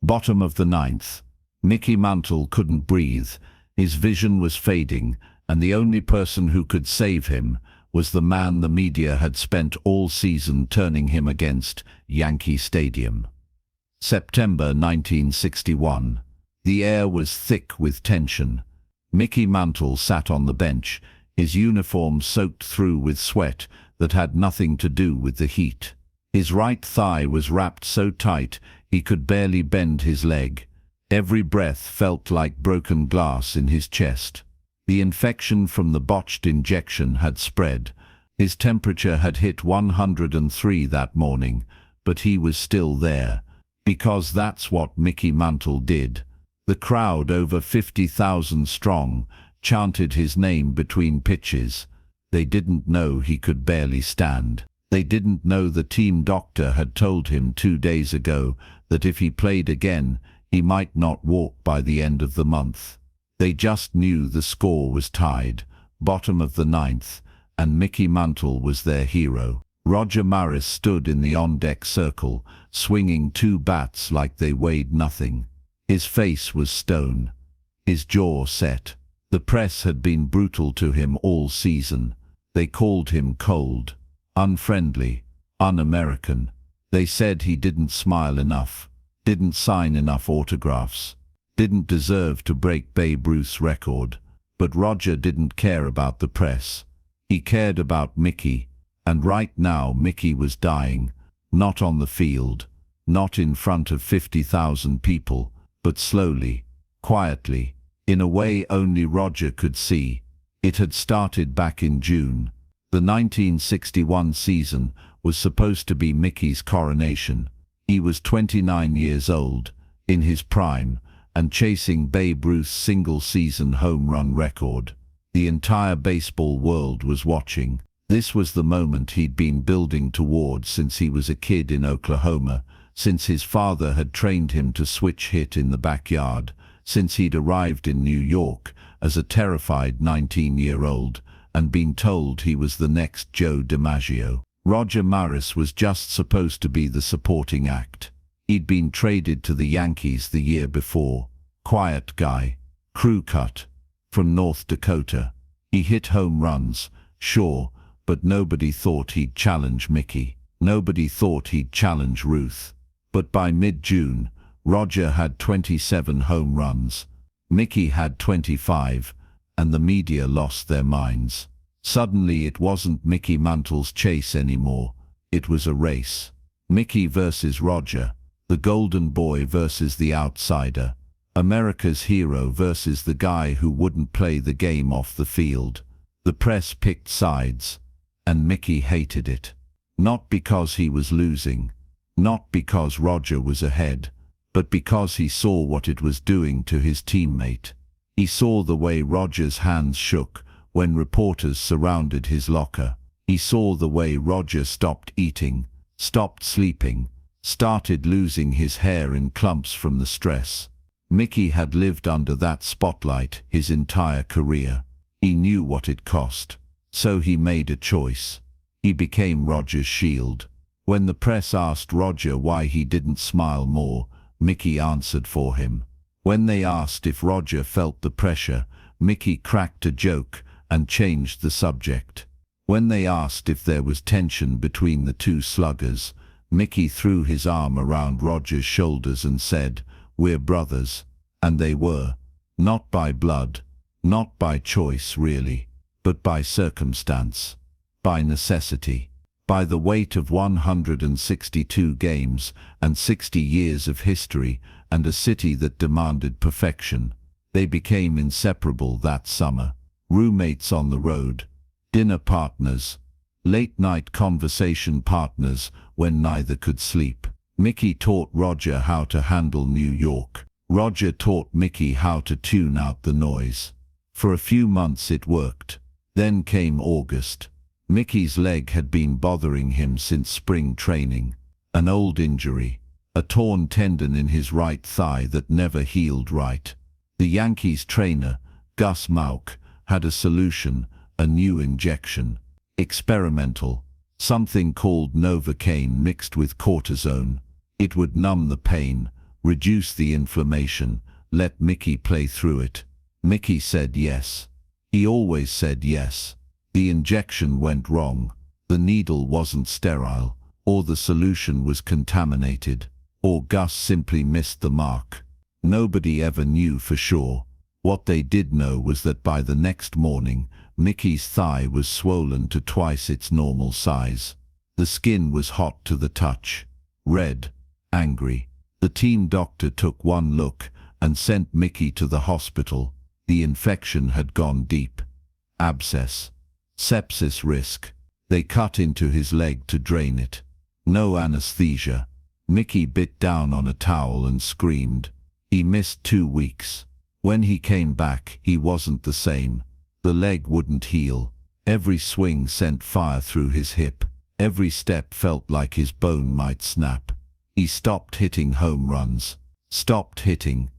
Bottom of the ninth. Mickey Mantle couldn't breathe. His vision was fading, and the only person who could save him was the man the media had spent all season turning him against, Yankee Stadium. September 1961. The air was thick with tension. Mickey Mantle sat on the bench, his uniform soaked through with sweat that had nothing to do with the heat. His right thigh was wrapped so tight he could barely bend his leg. Every breath felt like broken glass in his chest. The infection from the botched injection had spread. His temperature had hit 103 that morning, but he was still there, because that's what Mickey Mantle did. The crowd, over 50,000 strong, chanted his name between pitches. They didn't know he could barely stand. They didn't know the team doctor had told him 2 days ago that if he played again, he might not walk by the end of the month. They just knew the score was tied, bottom of the ninth, and Mickey Mantle was their hero. Roger Maris stood in the on-deck circle, swinging 2 bats like they weighed nothing. His face was stone, his jaw set. The press had been brutal to him all season. They called him cold, unfriendly, un-American. They said he didn't smile enough, didn't sign enough autographs, didn't deserve to break Babe Ruth's record. But Roger didn't care about the press. He cared about Mickey, and right now Mickey was dying, not on the field, not in front of 50,000 people, but slowly, quietly, in a way only Roger could see. It had started back in June. The 1961 season was supposed to be Mickey's coronation. He was 29 years old, in his prime, and chasing Babe Ruth's single-season home run record. The entire baseball world was watching. This was the moment he'd been building toward since he was a kid in Oklahoma, since his father had trained him to switch hit in the backyard, since he'd arrived in New York as a terrified 19-year-old and been told he was the next Joe DiMaggio. Roger Maris was just supposed to be the supporting act. He'd been traded to the Yankees the year before. Quiet guy, crew cut, from North Dakota. He hit home runs, sure, but nobody thought he'd challenge Mickey. Nobody thought he'd challenge Ruth. But by mid-June, Roger had 27 home runs. Mickey had 25, and the media lost their minds. Suddenly it wasn't Mickey Mantle's chase anymore. It was a race. Mickey versus Roger. The golden boy versus the outsider. America's hero versus the guy who wouldn't play the game off the field. The press picked sides, and Mickey hated it. Not because he was losing, not because Roger was ahead, but because he saw what it was doing to his teammate. He saw the way Roger's hands shook when reporters surrounded his locker. He saw the way Roger stopped eating, stopped sleeping, started losing his hair in clumps from the stress. Mickey had lived under that spotlight his entire career. He knew what it cost, so he made a choice. He became Roger's shield. When the press asked Roger why he didn't smile more, Mickey answered for him. When they asked if Roger felt the pressure, Mickey cracked a joke and changed the subject. When they asked if there was tension between the two sluggers, Mickey threw his arm around Roger's shoulders and said, "We're brothers." And they were. Not by blood, not by choice really, but by circumstance, by necessity, by the weight of 162 games and 60 years of history and a city that demanded perfection. They became inseparable that summer. Roommates on the road, dinner partners, late-night conversation partners when neither could sleep. Mickey taught Roger how to handle New York. Roger taught Mickey how to tune out the noise. For a few months it worked. Then came August. Mickey's leg had been bothering him since spring training. An old injury, a torn tendon in his right thigh that never healed right. The Yankees trainer, Gus Mauch, had a solution, a new injection. Experimental. Something called Novocaine mixed with cortisone. It would numb the pain, Reduce the inflammation. Let Mickey play through it. Mickey said yes. He always said yes. The injection went wrong. The needle wasn't sterile, or the solution was contaminated, or Gus simply missed the mark. Nobody ever knew for sure. What they did know was that by the next morning, Mickey's thigh was swollen to twice its normal size. The skin was hot to the touch. Red. Angry. The team doctor took one look and sent Mickey to the hospital. The infection had gone deep. Abscess. Sepsis risk. They cut into his leg to drain it. No anesthesia. Mickey bit down on a towel and screamed. He missed 2 weeks. When he came back, he wasn't the same. The leg wouldn't heal. Every swing sent fire through his hip. Every step felt like his bone might snap. He stopped hitting home runs. Stopped hitting.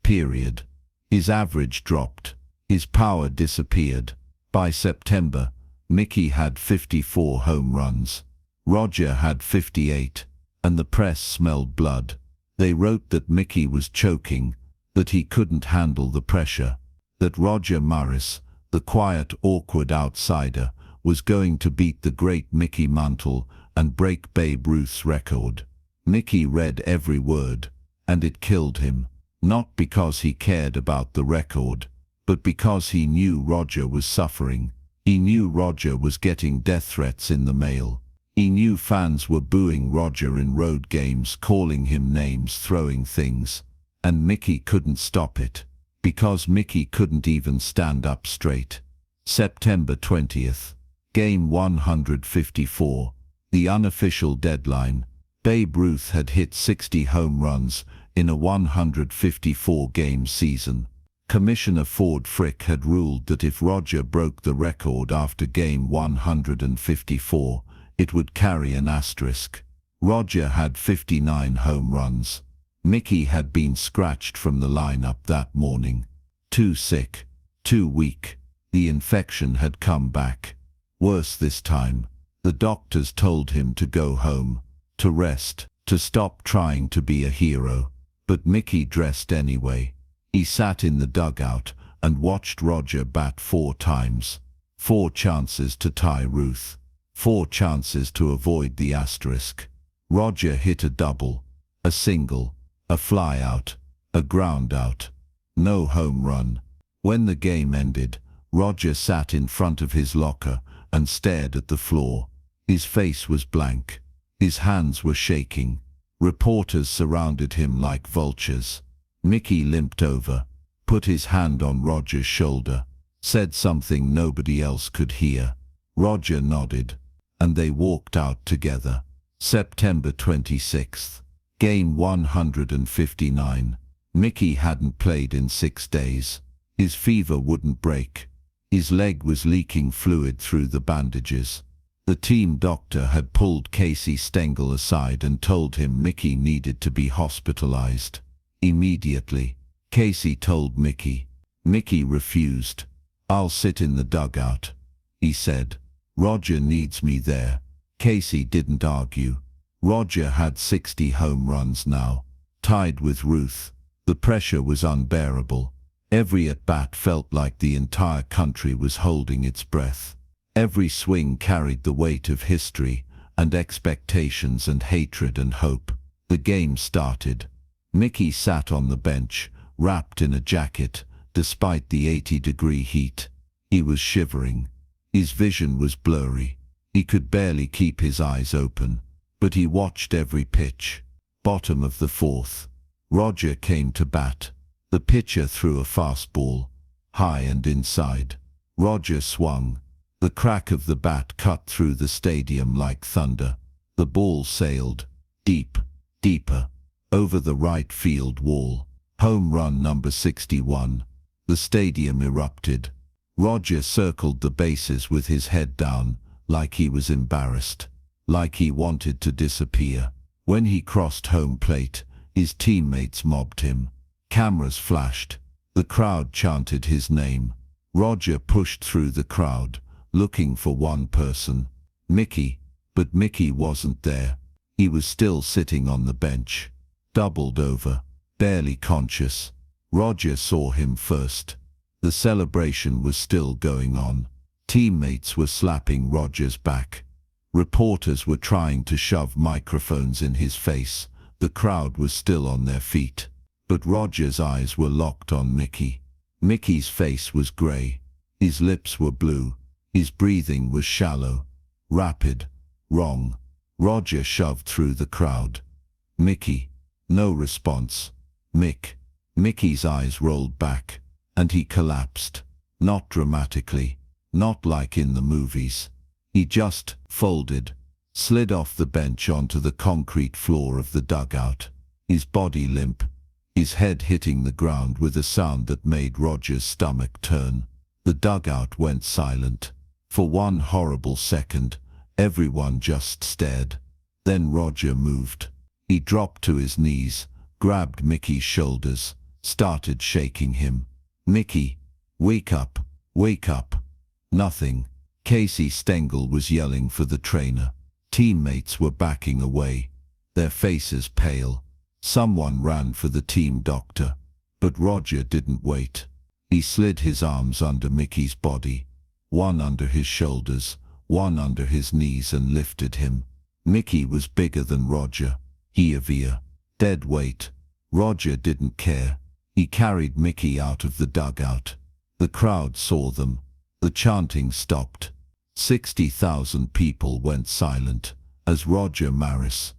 Period. His average dropped. His power disappeared. By September, Mickey had 54 home runs. Roger had 58, and the press smelled blood. They wrote that Mickey was choking, that he couldn't handle the pressure, that Roger Maris, the quiet, awkward outsider, was going to beat the great Mickey Mantle and break Babe Ruth's record. Mickey read every word, and it killed him, not because he cared about the record, but because he knew Roger was suffering. He knew Roger was getting death threats in the mail. He knew fans were booing Roger in road games, calling him names, throwing things. And Mickey couldn't stop it, because Mickey couldn't even stand up straight. September 20th. Game 154. The unofficial deadline. Babe Ruth had hit 60 home runs in a 154-game season. Commissioner Ford Frick had ruled that if Roger broke the record after game 154, it would carry an asterisk. Roger had 59 home runs. Mickey had been scratched from the lineup that morning. Too sick. Too weak. The infection had come back. Worse this time. The doctors told him to go home, to rest, to stop trying to be a hero. But Mickey dressed anyway. He sat in the dugout and watched Roger bat 4 times. 4 chances to tie Ruth. 4 chances to avoid the asterisk. Roger hit a double, a single, a fly out, a ground out. No home run. When the game ended, Roger sat in front of his locker and stared at the floor. His face was blank. His hands were shaking. Reporters surrounded him like vultures. Mickey limped over, put his hand on Roger's shoulder, said something nobody else could hear. Roger nodded, and they walked out together. September 26th. Game 159. Mickey hadn't played in 6 days. His fever wouldn't break. His leg was leaking fluid through the bandages. The team doctor had pulled Casey Stengel aside and told him Mickey needed to be hospitalized. Immediately, Casey told Mickey. Mickey refused. "I'll sit in the dugout," he said. "Roger needs me there." Casey didn't argue. Roger had 60 home runs now, tied with Ruth. The pressure was unbearable. Every at-bat felt like the entire country was holding its breath. Every swing carried the weight of history and expectations and hatred and hope. The game started. Mickey sat on the bench, wrapped in a jacket, despite the 80-degree heat. He was shivering. His vision was blurry. He could barely keep his eyes open, but he watched every pitch. Bottom of the 4th. Roger came to bat. The pitcher threw a fastball, high and inside. Roger swung. The crack of the bat cut through the stadium like thunder. The ball sailed, deep, deeper, over the right field wall. Home run number 61. The stadium erupted. Roger circled the bases with his head down, like he was embarrassed, like he wanted to disappear. When he crossed home plate, his teammates mobbed him. Cameras flashed. The crowd chanted his name. Roger pushed through the crowd, looking for one person, Mickey, but Mickey wasn't there. He was still sitting on the bench, doubled over, barely conscious. Roger saw him first. The celebration was still going on. Teammates were slapping Roger's back. Reporters were trying to shove microphones in his face. The crowd was still on their feet. But Roger's eyes were locked on Mickey. Mickey's face was grey. His lips were blue. His breathing was shallow, rapid, wrong. Roger shoved through the crowd. Mickey. No response. Mickey's eyes rolled back, and he collapsed. Not dramatically, not like in the movies. He just folded, slid off the bench onto the concrete floor of the dugout, his body limp, his head hitting the ground with a sound that made Roger's stomach turn. The dugout went silent. For one horrible second, everyone just stared. Then Roger moved. He dropped to his knees, grabbed Mickey's shoulders, started shaking him. "Mickey, wake up, wake up." Nothing. Casey Stengel was yelling for the trainer. Teammates were backing away, their faces pale. Someone ran for the team doctor. But Roger didn't wait. He slid his arms under Mickey's body, one under his shoulders, one under his knees, and lifted him. Mickey was bigger than Roger. Heavier. Dead weight. Roger didn't care. He carried Mickey out of the dugout. The crowd saw them. The chanting stopped. 60,000 people went silent as Roger Maris,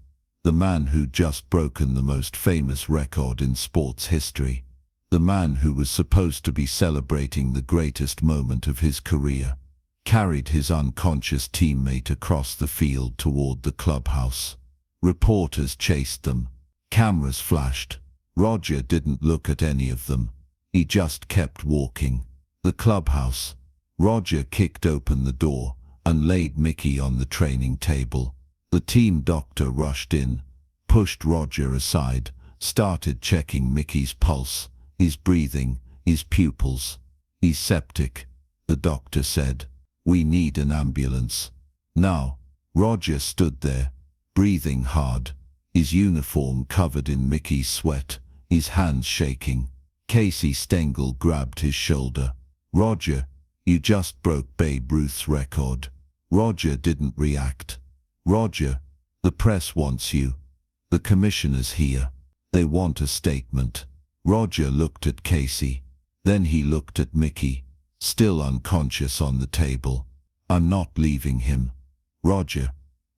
the man who'd just broken the most famous record in sports history, the man who was supposed to be celebrating the greatest moment of his career, carried his unconscious teammate across the field toward the clubhouse. Reporters chased them. Cameras flashed. Roger didn't look at any of them. He just kept walking. The clubhouse. Roger kicked open the door and laid Mickey on the training table. The team doctor rushed in, pushed Roger aside, started checking Mickey's pulse, his breathing, his pupils. "He's septic," the doctor said. "We need an ambulance now." Roger stood there, breathing hard, his uniform covered in Mickey's sweat, his hands shaking. Casey Stengel grabbed his shoulder. "Roger, you just broke Babe Ruth's record." Roger didn't react. "Roger, the press wants you. The commissioner's here. They want a statement." Roger looked at Casey. Then he looked at Mickey, still unconscious on the table. "I'm not leaving him. Roger.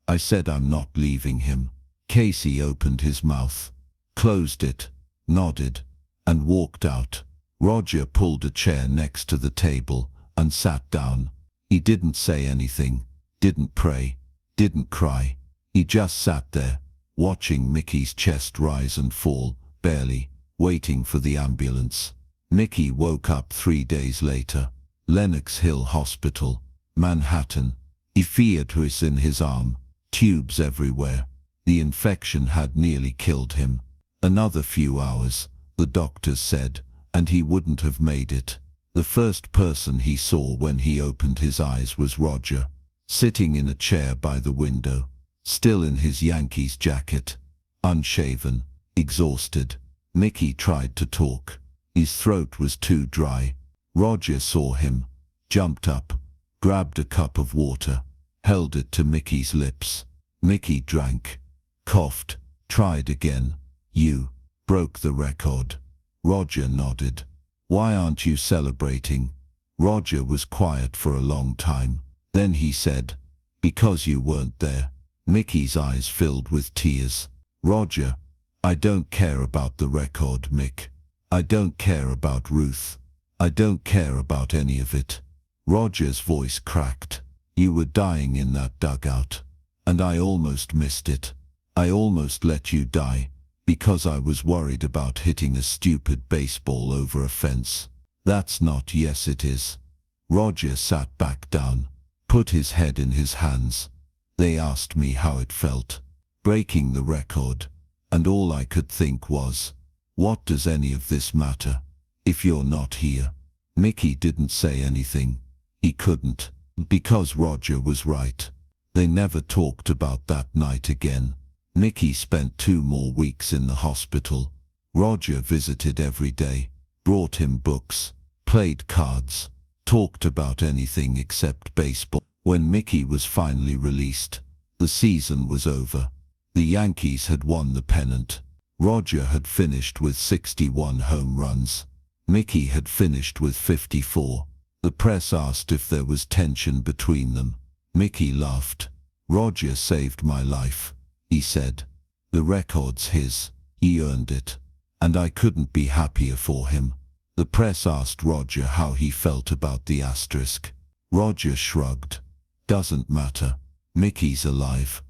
I said I'm not leaving him." Casey opened his mouth, closed it, nodded, and walked out. Roger pulled a chair next to the table and sat down. He didn't say anything, didn't pray, didn't cry. He just sat there, watching Mickey's chest rise and fall, barely, waiting for the ambulance. Mickey woke up 3 days later. Lenox Hill Hospital, Manhattan. He feared his in his arm, tubes everywhere. The infection had nearly killed him. Another few hours, the doctors said, and he wouldn't have made it. The first person he saw when he opened his eyes was Roger, sitting in a chair by the window, still in his Yankees jacket, unshaven, exhausted. Mickey tried to talk. His throat was too dry. Roger saw him, jumped up, grabbed a cup of water, held it to Mickey's lips. Mickey drank, coughed, tried again. "You broke the record." Roger nodded. "Why aren't you celebrating?" Roger was quiet for a long time. Then he said, "Because you weren't there." Mickey's eyes filled with tears. "Roger, I don't care about the record, Mick. I don't care about Ruth. I don't care about any of it." Roger's voice cracked. "You were dying in that dugout, and I almost missed it. I almost let you die, because I was worried about hitting a stupid baseball over a fence. That's not yes it is." Roger sat back down, put his head in his hands. "They asked me how it felt, breaking the record, and all I could think was, what does any of this matter, if you're not here?" Mickey didn't say anything. He couldn't, because Roger was right. They never talked about that night again. Mickey spent 2 more weeks in the hospital. Roger visited every day, brought him books, played cards, talked about anything except baseball. When Mickey was finally released, the season was over. The Yankees had won the pennant. Roger had finished with 61 home runs. Mickey had finished with 54. The press asked if there was tension between them. Mickey laughed. "Roger saved my life," he said. "The record's his. He earned it. And I couldn't be happier for him." The press asked Roger how he felt about the asterisk. Roger shrugged. "Doesn't matter. Mickey's alive.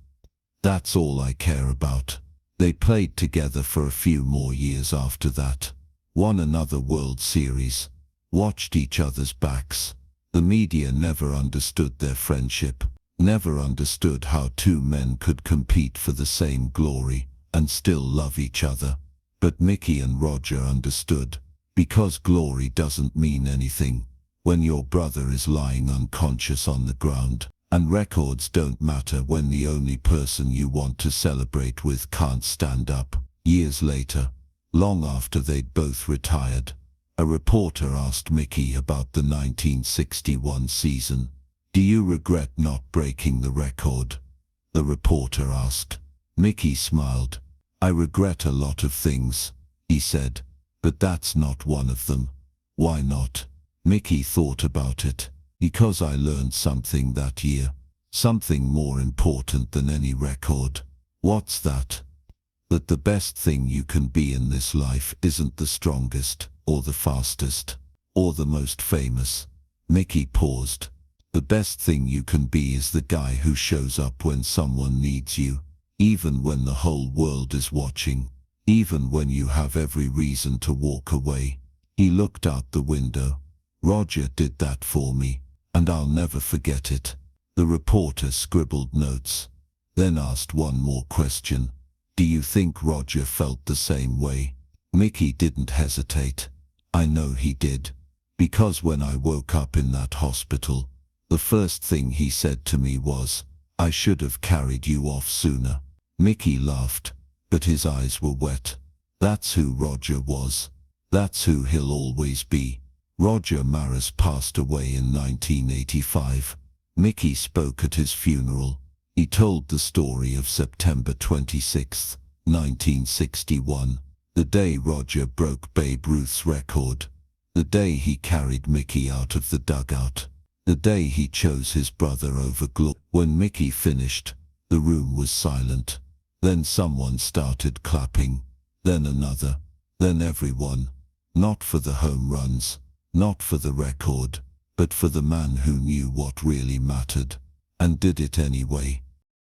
That's all I care about." They played together for a few more years after that. Won another World Series. Watched each other's backs. The media never understood their friendship. Never understood how two men could compete for the same glory and still love each other. But Mickey and Roger understood. Because glory doesn't mean anything when your brother is lying unconscious on the ground, and records don't matter when the only person you want to celebrate with can't stand up. Years later, long after they'd both retired, a reporter asked Mickey about the 1961 season. "Do you regret not breaking the record?" the reporter asked. Mickey smiled. "I regret a lot of things," he said, "but that's not one of them." "Why not?" Mickey thought about it. "Because I learned something that year. Something more important than any record." "What's that?" "That the best thing you can be in this life isn't the strongest, or the fastest, or the most famous." Mickey paused. "The best thing you can be is the guy who shows up when someone needs you, even when the whole world is watching, even when you have every reason to walk away." He looked out the window. "Roger did that for me, and I'll never forget it." The reporter scribbled notes, then asked one more question. "Do you think Roger felt the same way?" Mickey didn't hesitate. "I know he did. Because when I woke up in that hospital, the first thing he said to me was, 'I should have carried you off sooner.'" Mickey laughed, but his eyes were wet. That's who Roger was. That's who he'll always be. Roger Maris passed away in 1985. Mickey spoke at his funeral. He told the story of September 26, 1961, the day Roger broke Babe Ruth's record, the day he carried Mickey out of the dugout, the day he chose his brother over glory. When Mickey finished, the room was silent. Then someone started clapping, then another, then everyone. Not for the home runs, not for the record, but for the man who knew what really mattered, and did it anyway.